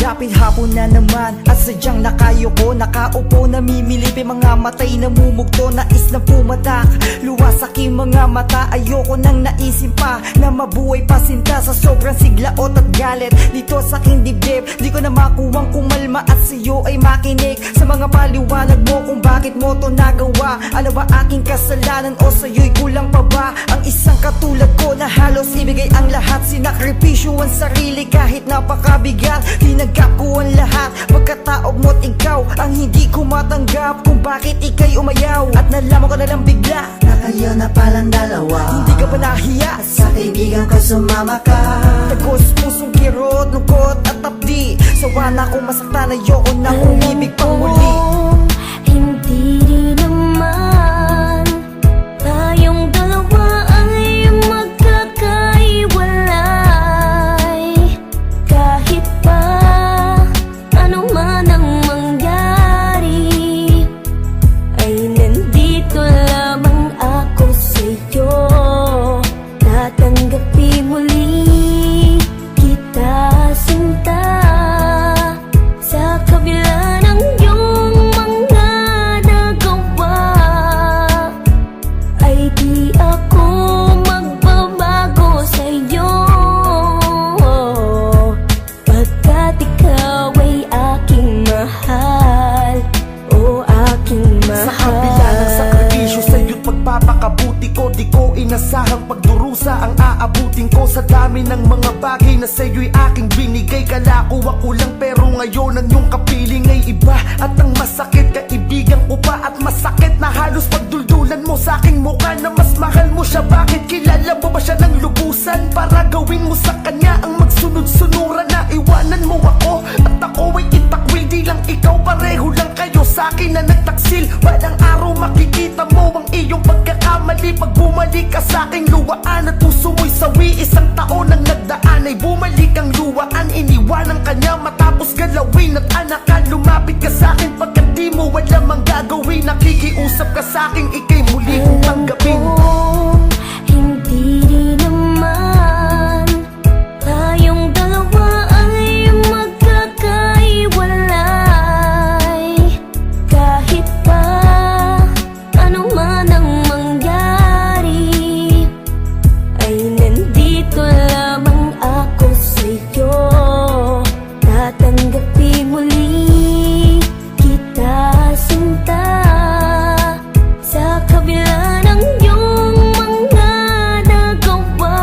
Dapit hapon na naman at sadyang nakayoko, nakaupo, namimilip, mga matay namumugto, nais na pumatak, luwas aking mga mata. Ayoko nang naisin pa na mabuhay pa sinta sa sobrang siglaot at galit dito sa aking dibdib. Di ko na makuwang kumalma at sa'yo ay makinig sa mga paliwanag mo kung bakit mo to nagawa. Ano ba aking kasalanan o sa'yo'y kulang pa ba? Ang isang katulad ko na halos ibigay ang lahat, sinakripisyo ang sarili kahit napakabigat. Tinanggap ko ang lahat, pagkataob mo't ikaw ang hindi ko matanggap kung bakit ika'y umayaw. At nalaman ko na lang bigla na kayo na palang dalawa. Hindi ka ba nahiya sa kaibigan ko sumama ka? Tagos pusong kirot, lungkot at tapdi. Sawa na akong masaktan, ayoko na umibig pang muli. Hindi rin naman tayong dalawa ay magkakaiwalay. Kahit pa ano man ang mangyari, ay nandito lamang ako sa'yo. Tatanggapin muli kita sinta, sa kabila ng iyong mga nagawa, ay di ako magbabago sa'yo, pagkat ikaw ay aking mahal, o aking mahal. Sa kabila ng sakripisyo sa'yo't pagpapakabuti ko, di ko inasahang pagdurusa ang aabutin ko. Sa dami ng mga bagay na sa'yo'y aking binigay, kala ko ako lang pero ngayon ang iyong kapiling ay iba. At ang masakit, kaibigan ko pa at masakit na halos pagduldulan mo sa aking mukha na mas mahal mo siya. Bakit kilala mo ba siya ng lubusan para gawin mo sa kanya ang magsunod-sunuran na iwanan mo ako at ako ay itakwil? Di lang ikaw, pareho lang kayo sa akin na nagtaksil. Walang araw makikita mo ang iyong pagkakamali pag bumalik ka sa aking luwaan at puso mo'y sawi. Isang taon ang nagdaan ay bumalik ang luwaan, iniwanan kanya matapos galawin at anakan. Lumapit ka sa akin pagkat di mo wala mang gagawin, nakikiusap ka sa akin, ika'y muli kong tanggapin. Hindi rin naman tayong dalawa ay magkakaiwalay. Kahit pa ano man ang mangyari, ay nandito lamang ako sa'yo. Tatanggapin muli kita sinta, sa kabila ng iyong mga nagawa,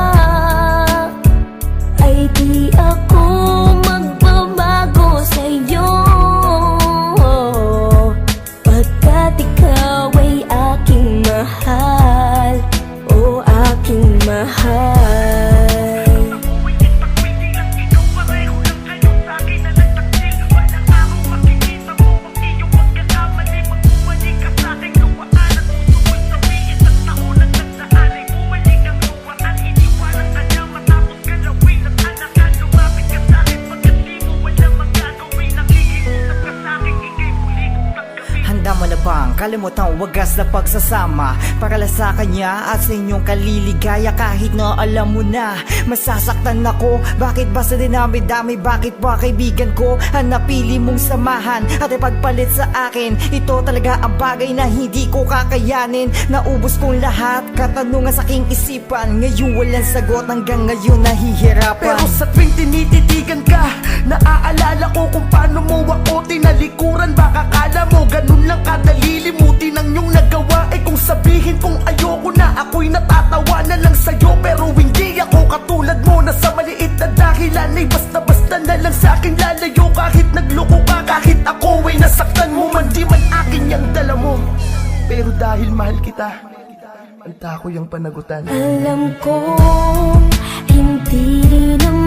ay di ako magbabago sa'yo, pagkat ikaw ay aking mahal, o aking mahal. Handa mo na bang kalimutan ang wagas na pagsasama para lang sa kanya at sa inyong kaliligaya? Kahit na alam mo na masasaktan ako, bakit ba sa dinami-dami, bakit ba kaibigan ko ang napili mong samahan at ipagpalit sa akin? Ito talaga ang bagay na hindi ko kakayanin. Naubos kong lahat, katanungan sa aking isipan, ngayon walang sagot, hanggang ngayon nahihirapan. Pero sa tuwing tinititigan ka, naaalala ko kung paano mo ako tinalikuran. Baka kala mo ganun lang kadali limutin ang iyong nagawa. Eh kung sabihin kong ayoko na, ako'y natatawa na lang sa'yo. Pero hindi ako katulad mo na sa maliit na dahilan ay basta-basta na lang sa akin lalayo. Kahit nagloko ka, kahit ako ay nasaktan mo man, di man akin yung dala mo. Pero dahil mahal kita, ang tako yung panagutan. Alam ko hindi rin naman